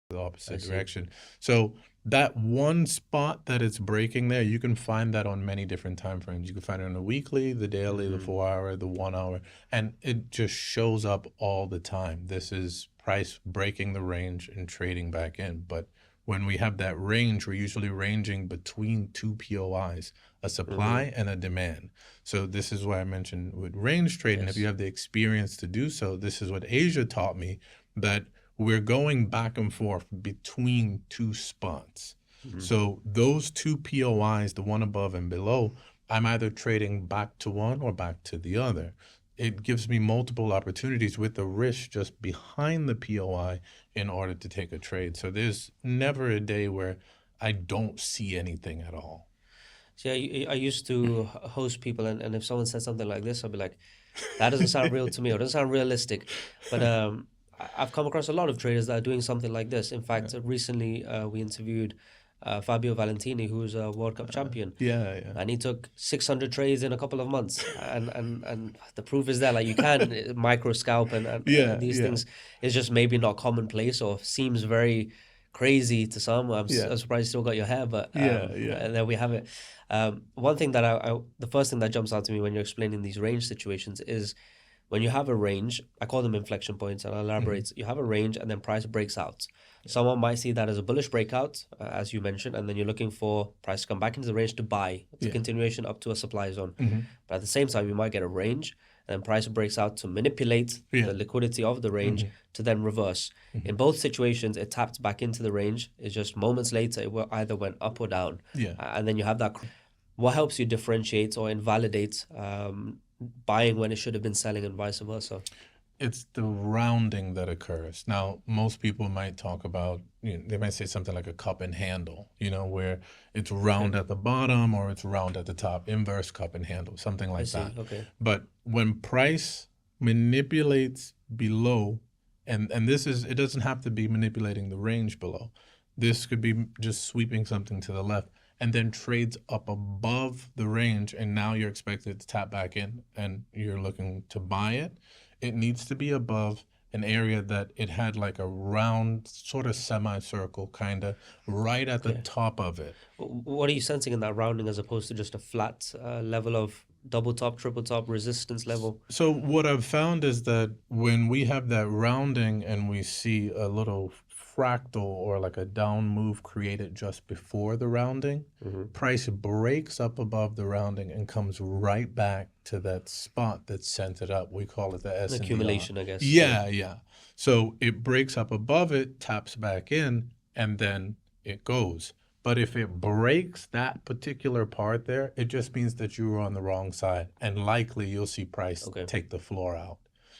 the I opposite see. direction. So that one spot that it's breaking there, you can find that on many different time frames. You can find it on the weekly, the daily, the Mm, 4 hour, the 1 hour, and it just shows up all the time. This is price breaking the range and trading back in. But when we have that range, we're usually ranging between two POIs, a mm-hmm. supply and a demand. So this is why I mentioned with range trading, if you Yes. have the experience to do so, this is what Asia taught me, that we're going back and forth between two spots. Mm. So those two POIs, the one above and below, I'm either trading back to one or back to the other. It gives me multiple opportunities with the risk just behind the POI in order to take a trade. So there's never a day where I don't see anything at all. See, I used to host people, and if someone said something like this, I'd be like, that doesn't sound real to me, or doesn't sound realistic. But I've come across a lot of traders that are doing something like this. In Yeah. fact, recently we interviewed Fabio Valentini, who's a World Cup champion, Yeah, yeah. and he took 600 trades in a couple of months. And the proof is there. Like, you can micro scalp, and Yeah, these yeah. things is just maybe not commonplace or seems very crazy to some. Yeah. I'm surprised you still got your hair, but Yeah, yeah. there we have it. One thing that the first thing that jumps out to me when you're explaining these range situations is when you have a range. I call them inflection points, and I'll Hmm. elaborate. You have a range, and then price breaks out. Yeah. Someone might see that as a bullish breakout, as you mentioned, and then you're looking for price to come back into the range to buy. It's a Yeah. continuation up to a supply zone. Hmm. But at the same time, you might get a range, and then price breaks out to manipulate Yeah. the liquidity of the range Hmm. to then reverse. Hmm. In both situations, it tapped back into the range. It's just moments later, either went up or down. Yeah. And then you have that. What helps you differentiate or invalidate buying when it should have been selling, and vice versa? It's the rounding that occurs. Now, most people might talk about, they might say something like a cup and handle, where it's Okay, round at the bottom or it's round at the top, inverse cup and handle, something I like see. that. Okay. But when price manipulates below, and it doesn't have to be manipulating the range below. This could be just sweeping something to the left and then trades up above the range, and now you're expected to tap back in and you're looking to buy it. It needs to be above an area that it had like a round sort of semicircle kind of right at the Okay. top of it. What are you sensing in that rounding as opposed to just a flat level of double top, triple top resistance level? So what I've found is that when we have that rounding and we see a little fractal or like a down move created just before the rounding, Hmm. price breaks up above the rounding and comes right back to that spot that sent it up. We call it the An S&DR. accumulation, I guess. Yeah. Yeah, yeah. So it breaks up above it, taps back in, and then it goes. But if it breaks that particular part there, it just means that you were on the wrong side, and likely you'll see price Okay. take the floor out.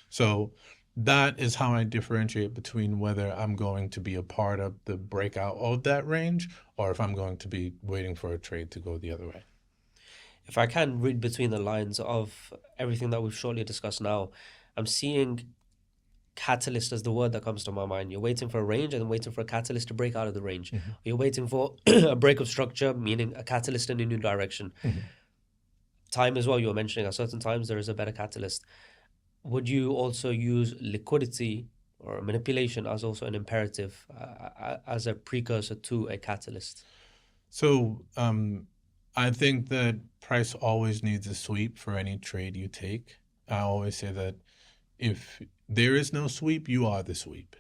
So that is how I differentiate between whether I'm going to be a part of the breakout of that range or if I'm going to be waiting for a trade to go the other way. If I can read between the lines of everything that we've shortly discussed now, I'm seeing catalyst as the word that comes to my mind. You're waiting for a range and then waiting for a catalyst to break out of the range. Mm-hmm. You're waiting for a break of structure, meaning a catalyst in a new direction. Mm-hmm. Time as well, you were mentioning at certain times there is a better catalyst. Would you also use liquidity or manipulation as also an imperative, as a precursor to a catalyst? So I think that price always needs a sweep for any trade you take. I always say that if there is no sweep, you are the sweep.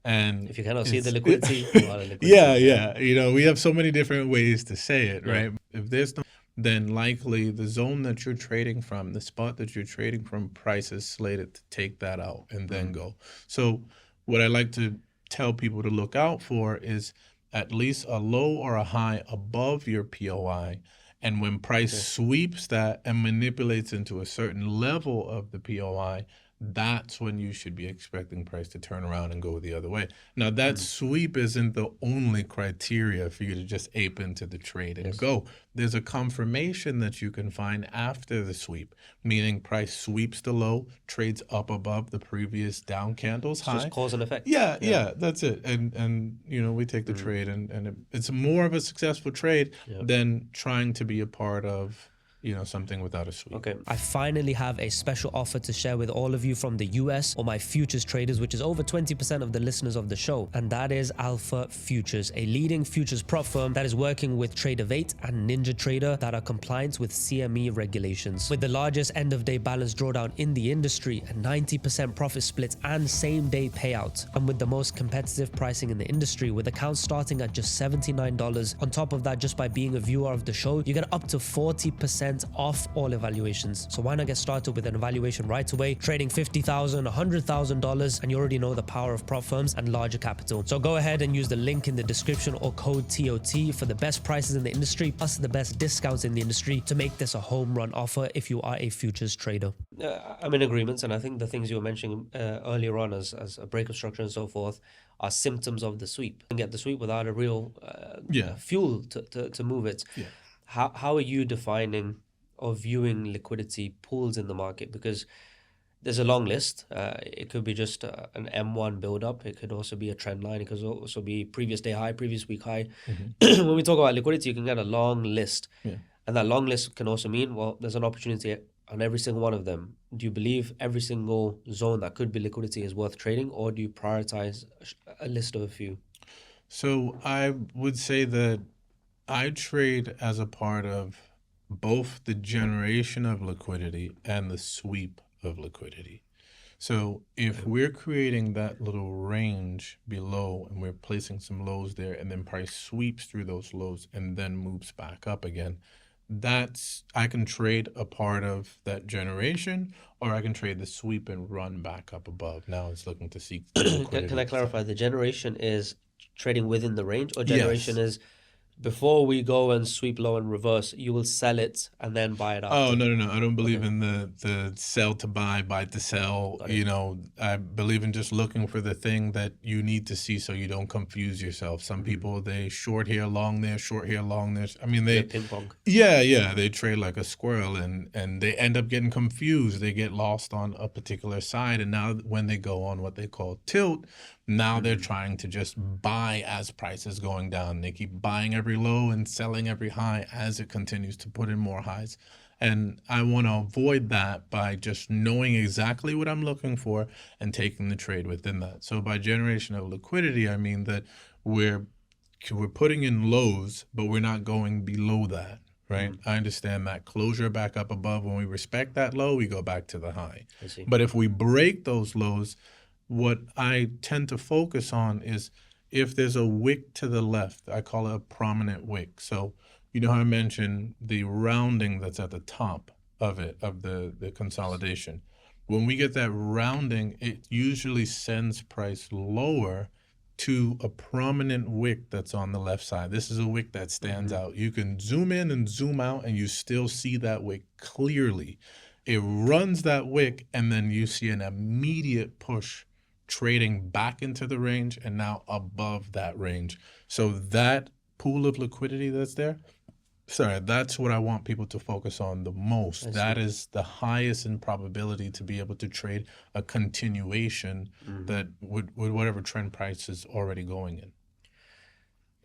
And If you cannot see the it's liquidity, you are the yeah, liquidity. Yeah. yeah. We have so many different ways to say it, Yeah. right? If there's no, then likely the zone that you're trading from, the spot that you're trading from, price is slated to take that out and then Mm. go. So what I like to tell people to look out for is at least a low or a high above your POI. And when price Okay. sweeps that and manipulates into a certain level of the POI, that's when you should be expecting price to turn around and go the other way. Now, that Mm. sweep isn't the only criteria for you to just ape into the trade and Yes. go. There's a confirmation that you can find after the sweep, meaning price sweeps the low, trades up above the previous down candle's It's just high. cause and effect. Yeah, Yeah. yeah, that's it. And we take the Mm. trade, and it's more of a successful trade Yeah. than trying to be a part of. something without a sweep. Okay. I finally have a special offer to share with all of you from the US or my futures traders, which is over 20% of the listeners of the show. And that is Alpha Futures, a leading futures prop firm that is working with Trader8 and Ninja Trader that are compliant with CME regulations. With the largest end of day balance drawdown in the industry, a 90% profit split and same day payout. And with the most competitive pricing in the industry, with accounts starting at just $79. On top of that, just by being a viewer of the show, you get up to 40% off all evaluations. So why not get started with an evaluation right away, trading $50,000, $100,000, and you already know the power of prop firms and larger capital. So go ahead and use the link in the description or code TOT for the best prices in the industry, plus the best discounts in the industry to make this a home run offer if you are a futures trader. I'm in agreement, and I think the things you were mentioning earlier on as a breakup structure and so forth are symptoms of the sweep. You can get the sweep without a real fuel to move it. Yeah. How are you defining or viewing liquidity pools in the market? Because there's a long list. It could be just an M1 build-up. It could also be a trend line. It could also be previous day high, previous week high. When we talk about liquidity, you can get a long list. Yeah. And that long list can also mean, well, there's an opportunity on every single one of them. Do you believe every single zone that could be liquidity is worth trading, or do you prioritize a list of a few? So I would say that I trade as a part of both the generation of liquidity and the sweep of liquidity. So if we're creating that little range below and we're placing some lows there, and then price sweeps through those lows and then moves back up again, I can trade a part of that generation, or I can trade the sweep and run back up above. Now it's looking to seek liquidity. Can I clarify? The generation is trading within the range, or generation is before we go and sweep low and reverse, you will sell it and then buy it after? Oh, no. I don't believe in the sell to buy to sell. I believe in just looking for the thing that you need to see so you don't confuse yourself. Some people, they short here, long there, short here, long there. I mean, they ping pong. Yeah, they trade like a squirrel, and they end up getting confused. They get lost on a particular side, and now when they go on what they call tilt, now they're trying to just buy as price is going down. They keep buying every low and selling every high as it continues to put in more highs. And I want to avoid that by just knowing exactly what I'm looking for and taking the trade within that. So by generation of liquidity, I mean that we're putting in lows, but we're not going below that, right? I understand that closure back up above. When we respect that low, we go back to the high. I see. But if we break those lows, what I tend to focus on is if there's a wick to the left, I call it a prominent wick. So you know how I mentioned the rounding that's at the top of the consolidation. When we get that rounding, it usually sends price lower to a prominent wick that's on the left side. This is a wick that stands out. You can zoom in and zoom out, and you still see that wick clearly. It runs that wick, and then you see an immediate push trading back into the range and now above that range. So that pool of liquidity that's there, that's what I want people to focus on the most. That is the highest in probability to be able to trade a continuation that with whatever trend price is already going in.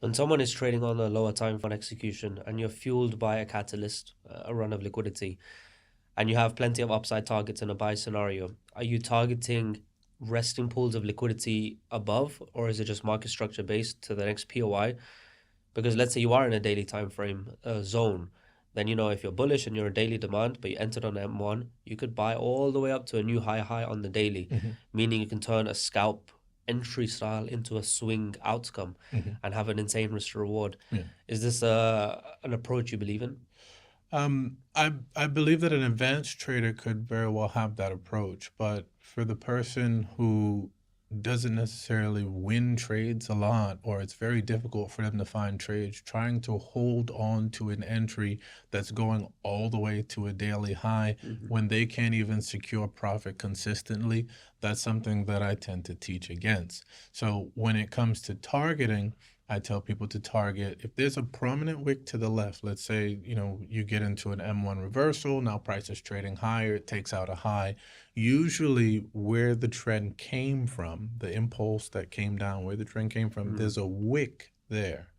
When someone is trading on a lower time for an execution and you're fueled by a catalyst, a run of liquidity, and you have plenty of upside targets in a buy scenario, are you targeting resting pools of liquidity above, or is it just market structure based to the next POI? Because let's say you are in a daily time frame zone, then if you're bullish and you're a daily demand, but you entered on M1, you could buy all the way up to a new high on the daily, meaning you can turn a scalp entry style into a swing outcome and have an insane risk to reward. Is this an approach you believe in? I believe that an advanced trader could very well have that approach, but for the person who doesn't necessarily win trades a lot, or it's very difficult for them to find trades, trying to hold on to an entry that's going all the way to a daily high when they can't even secure profit consistently, that's something that I tend to teach against. So when it comes to targeting, I tell people to target, if there's a prominent wick to the left, let's say, you get into an M1 reversal, now price is trading higher, it takes out a high. Usually where the trend came from, the impulse that came down, where the trend came from, there's a wick there.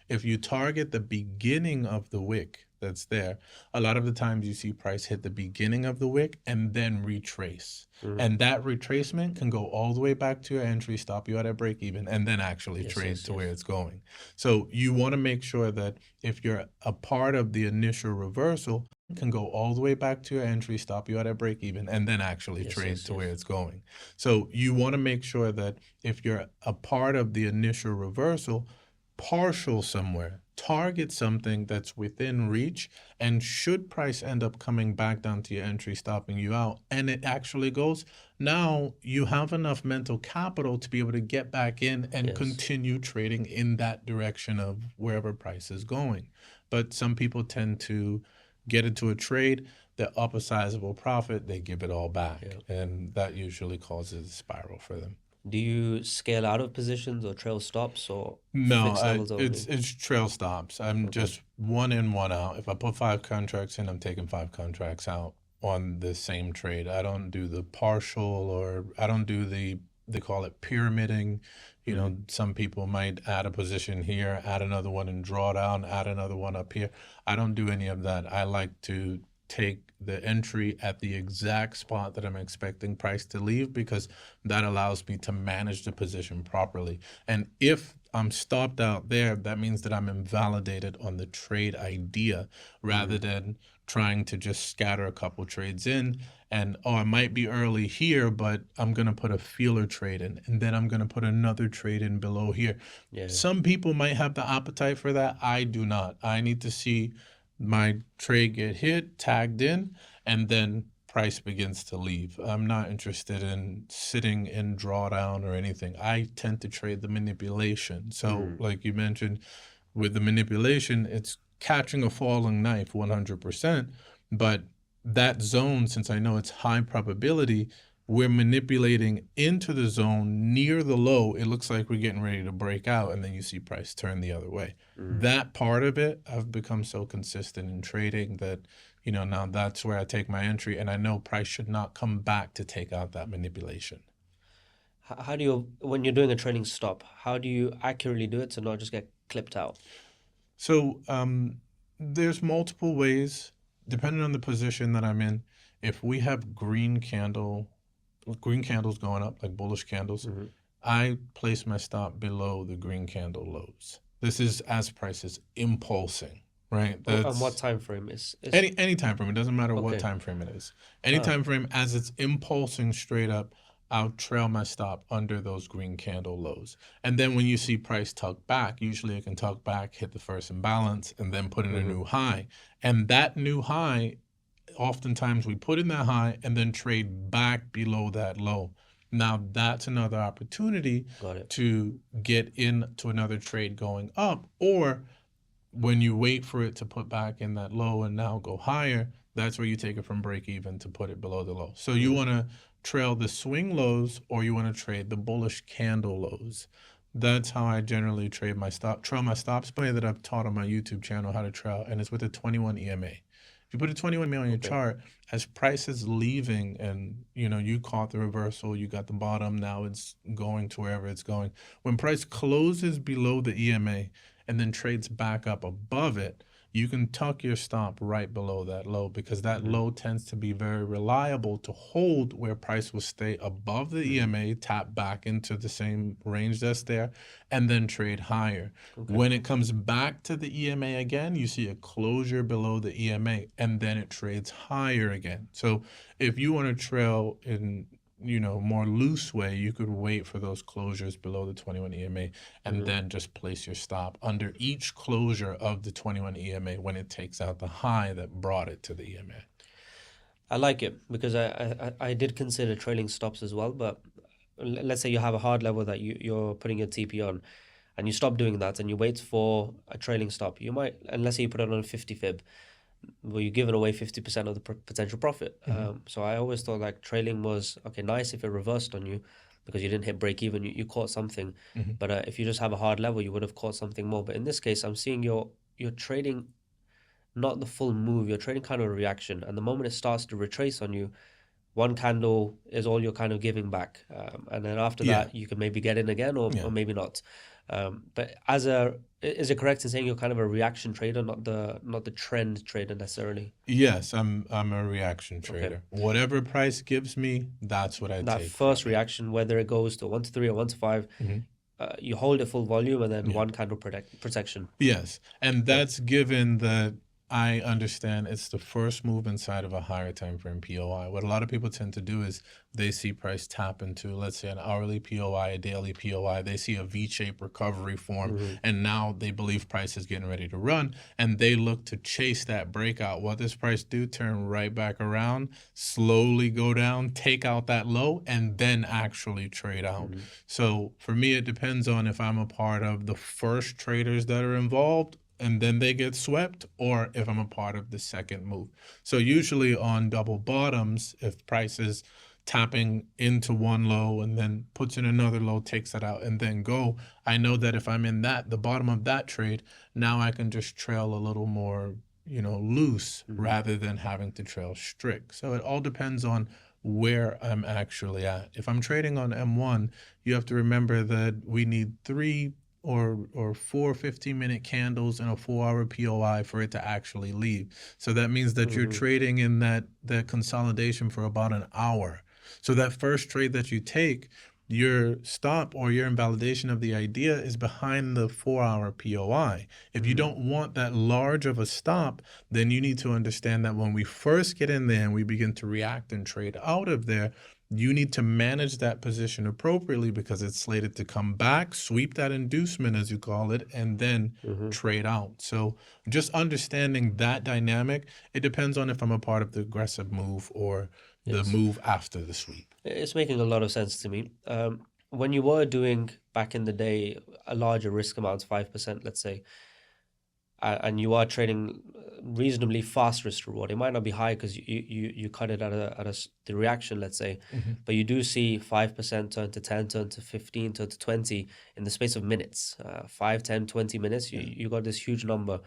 If you target the beginning of the wick, that's there. A lot of the times you see price hit the beginning of the wick and then retrace. Mm-hmm. And that retracement can go all the way back to your entry, stop you at a break even, and then actually Yes, trade yes, to where yes. it's going. So you want to make sure that if you're a part of the initial reversal, can go all the way back to your entry, stop you at a break even, and then actually Yes, trade yes, to where yes. it's going. So you want to make sure that if you're a part of the initial reversal, partial somewhere, target something that's within reach, and should price end up coming back down to your entry, stopping you out, and it actually goes, now you have enough mental capital to be able to get back in and Yes. continue trading in that direction of wherever price is going. But some people tend to get into a trade, they're up a sizable profit, they give it all back, Yeah. and that usually causes a spiral for them. Do you scale out of positions or trail stops or No, fixed levels it's only? trail stops. I'm Okay. just one in, one out. If I put 5 contracts in, I'm taking 5 contracts out on the same trade. I don't do the partial, or I don't do they call it pyramiding. You Mm-hmm. know, some people might add a position here, add another one and draw down, add another one up here. I don't do any of that. I like to take the entry at the exact spot that I'm expecting price to leave, because that allows me to manage the position properly. And if I'm stopped out there, that means that I'm invalidated on the trade idea, rather Mm-hmm. than trying to just scatter a couple trades in and, oh, I might be early here, but I'm going to put a feeler trade in, and then I'm going to put another trade in below here. Yeah. Some people might have the appetite for that. I do not. I need to see my trade get hit, tagged in, and then price begins to leave. I'm not interested in sitting in drawdown or anything. I tend to trade the manipulation. So, Mm-hmm. like you mentioned, with the manipulation, it's catching a falling knife 100%. But that zone, since I know it's high probability, we're manipulating into the zone near the low. It looks like we're getting ready to break out, and then you see price turn the other way. Mm-hmm. That part of it, I've become so consistent in trading that, now that's where I take my entry, and I know price should not come back to take out that manipulation. How do you, when you're doing a trailing stop, how do you accurately do it to not just get clipped out? So there's multiple ways, depending on the position that I'm in. If we have green candles going up, like bullish candles, Mm-hmm. I place my stop below the green candle lows. This is as price is impulsing, right? Oh, and what That's time frame is any time frame. It doesn't matter what okay? time frame it is. Any Ah. time frame as it's impulsing straight up, I'll trail my stop under those green candle lows. And then when you see price tuck back, usually it can tuck back, hit the first imbalance, and then put in a Mm-hmm. new high. And that new high, oftentimes we put in that high and then trade back below that low. Now that's another opportunity Got it. to get into another trade going up, or when you wait for it to put back in that low and now go higher, that's where you take it from break even to put it below the low. So you Mm-hmm. want to trail the swing lows, or you want to trade the bullish candle lows. That's how I generally trade my stop, trail my stops, by that I've taught on my YouTube channel how to trail, and it's with a 21 EMA. If you put a 21 EMA on your Okay. chart, as price is leaving, and you caught the reversal, you got the bottom, now it's going to wherever it's going. When price closes below the EMA and then trades back up above it, you can tuck your stop right below that low, because that Mm-hmm. low tends to be very reliable to hold, where price will stay above the Mm-hmm. EMA, tap back into the same range that's there, and then trade higher. Okay. When it comes back to the EMA again, you see a closure below the EMA, and then it trades higher again. So if you want to trail in more loose way, you could wait for those closures below the 21 EMA, and Mm-hmm. then just place your stop under each closure of the 21 EMA when it takes out the high that brought it to the EMA. I like it because I did consider trailing stops as well, but let's say you have a hard level that you're putting your TP on, and you stop doing that and you wait for a trailing stop. You might, and let's say you put it on a 50 fib, well, you're giving away 50% of the potential profit. Mm-hmm. So I always thought like trailing was okay, nice if it reversed on you because you didn't hit break even, you caught something. Mm-hmm. But if you just have a hard level, you would have caught something more. But in this case, I'm seeing you're trading not the full move, you're trading kind of a reaction. And the moment it starts to retrace on you, one candle is all you're kind of giving back. And then after Yeah. that, you can maybe get in again or Yeah. maybe not. But is it correct in saying you're kind of a reaction trader, not the trend trader necessarily? Yes, I'm a reaction Okay. trader. Whatever price gives me, that's what I That take from first it. reaction, whether it goes to 1 to 3 or 1 to 5, Hmm. you hold it full volume and then Yeah. one candle protection. Yes, and Okay. that's given that I understand it's the first move inside of a higher time frame POI. What a lot of people tend to do is they see price tap into, let's say, an hourly POI, a daily POI. They see a V-shaped recovery form, Mm-hmm. and now they believe price is getting ready to run, and they look to chase that breakout. What does price do? Turn right back around, slowly go down, take out that low, and then actually trade out. Mm-hmm. So for me, it depends on if I'm a part of the first traders that are involved and then they get swept, or if I'm a part of the second move. So usually on double bottoms, if price is tapping into one low and then puts in another low, takes that out, and then go, I know that if I'm in the bottom of that trade, now I can just trail a little more, loose Mm-hmm. rather than having to trail strict. So it all depends on where I'm actually at. If I'm trading on M1, you have to remember that we need three or four 15-minute candles and a 4-hour POI for it to actually leave. So that means that you're Mm-hmm. trading in that consolidation for about an hour. So that first trade that you take, your stop or your invalidation of the idea is behind the 4-hour POI. If you Mm-hmm. don't want that large of a stop, then you need to understand that when we first get in there and we begin to react and trade out of there, you need to manage that position appropriately because it's slated to come back, sweep that inducement, as you call it, and then Mm-hmm. trade out. So just understanding that dynamic, it depends on if I'm a part of the aggressive move or the Yes. move after the sweep. It's making a lot of sense to me. When you were doing back in the day a larger risk amount, 5%, let's say, and you are trading reasonably fast risk reward, it might not be high because you cut it the reaction, let's say, Mm-hmm. but you do see 5% turn to 10, turn to 15, turn to 20 in the space of minutes, 5, 10, 20 minutes. Yeah. You got this huge number.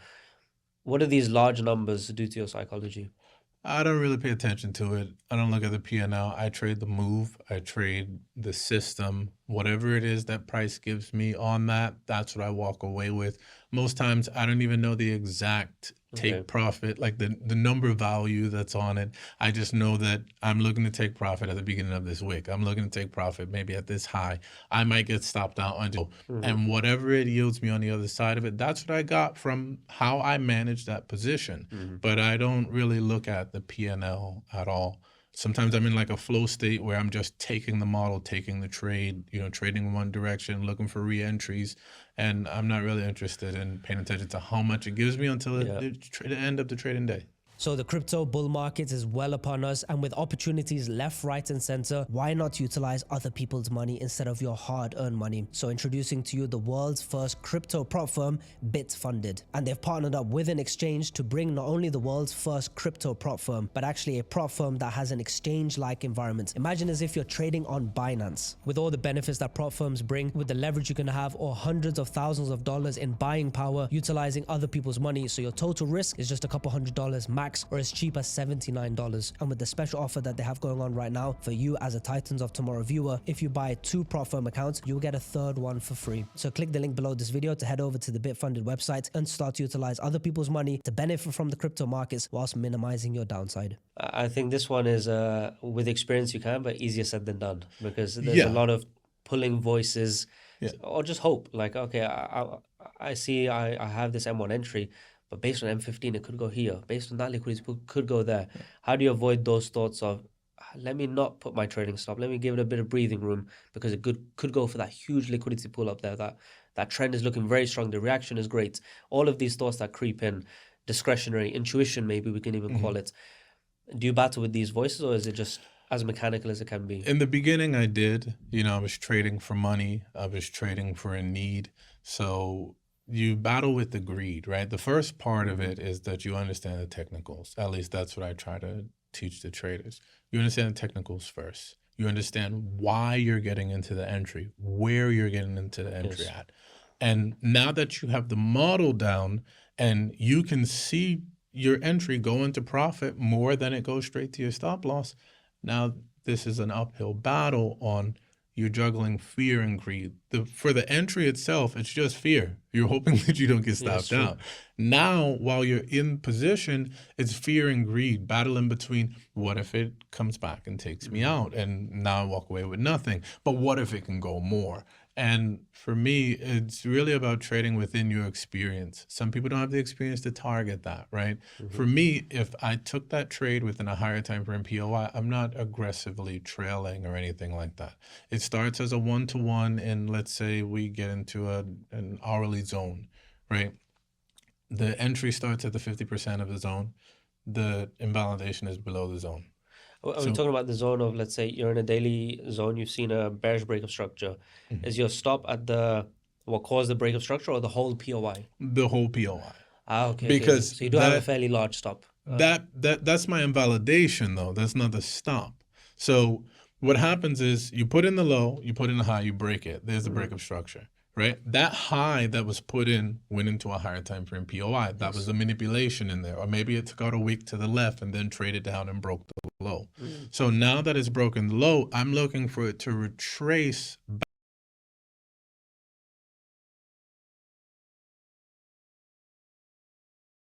What do these large numbers do to your psychology? I don't really pay attention to it. I don't look at the P&L. I trade the move. I trade the system. Whatever it is that price gives me on that, that's what I walk away with. Most times, I don't even know the exact Okay. take profit, like the number value that's on it. I just know that I'm looking to take profit at the beginning of this wick. I'm looking to take profit maybe at this high. I might get stopped out on, Mm-hmm. and whatever it yields me on the other side of it, that's what I got from how I manage that position. Mm-hmm. But I don't really look at the P&L at all. Sometimes I'm in like a flow state where I'm just taking the model, taking the trade, trading in one direction, looking for re-entries, and I'm not really interested in paying attention to how much it gives me until Yeah. the end of the trading day. So the crypto bull market is well upon us, and with opportunities left, right, and center, why not utilize other people's money instead of your hard-earned money? So introducing to you the world's first crypto prop firm, Bitfunded. And they've partnered up with an exchange to bring not only the world's first crypto prop firm, but actually a prop firm that has an exchange-like environment. Imagine as if you're trading on Binance. With all the benefits that prop firms bring, with the leverage you can have, or hundreds of thousands of dollars in buying power, utilizing other people's money, so your total risk is just a couple $100 max, or as cheap as $79. And with the special offer that they have going on right now for you as a Titans of Tomorrow viewer, if you buy 2 prop firm accounts, you'll get a third one for free. So click the link below this video to head over to the Bitfunded website and start to utilize other people's money to benefit from the crypto markets whilst minimizing your downside. I think this one is with experience you can, but easier said than done, because there's a Yeah. lot of pulling voices, Yeah. or just hope. Like, okay, I see I have this M1 entry, but based on M15 it could go here. Based on that liquidity pool, could go there. How do you avoid those thoughts of, let me not put my trading stop, let me give it a bit of breathing room, because it could go for that huge liquidity pool up there. That trend is looking very strong. The reaction is great. All of these thoughts that creep in, discretionary intuition, maybe we can even call it. Do you battle with these voices, or is it just as mechanical as it can be? In the beginning, I did. I was trading for money. I was trading for a need. So you battle with the greed, right? The first part of it is that you understand the technicals. At least that's what I try to teach the traders. You understand the technicals first. You understand why you're getting into the entry, where you're getting into the entry Yes. at. And now that you have the model down and you can see your entry go into profit more than it goes straight to your stop loss, now this is an uphill battle on you're juggling fear and greed. For the entry itself, it's just fear. You're hoping that you don't get Yeah, it's stopped true. out. Now, while you're in position, it's fear and greed battling between what if it comes back and takes me out and now I walk away with nothing? But what if it can go more? And for me, it's really about trading within your experience. Some people don't have the experience to target that, right? For me, if I took that trade within a higher time frame POI, I'm not aggressively trailing or anything like that. It starts as a 1-to-1, and let's say we get into an hourly zone, right? The entry starts at the 50% of the zone. The invalidation is below the zone. Are we So talking about the zone of, let's say, you're in a daily zone, you've seen a bearish break of structure. Is your stop at what caused the break of structure or the whole POI? the whole POI. Ah, okay. Because So you do have a fairly large stop. that's my invalidation though. That's not the stop. So what happens is you put in the low, you put in the high, you break it. There's the break of structure, right? That high that was put in went into a higher time frame POI. That was a manipulation in there, or maybe it took out a wick to the left and then traded down and broke the low. So now that it's broken the low, I'm looking for it to retrace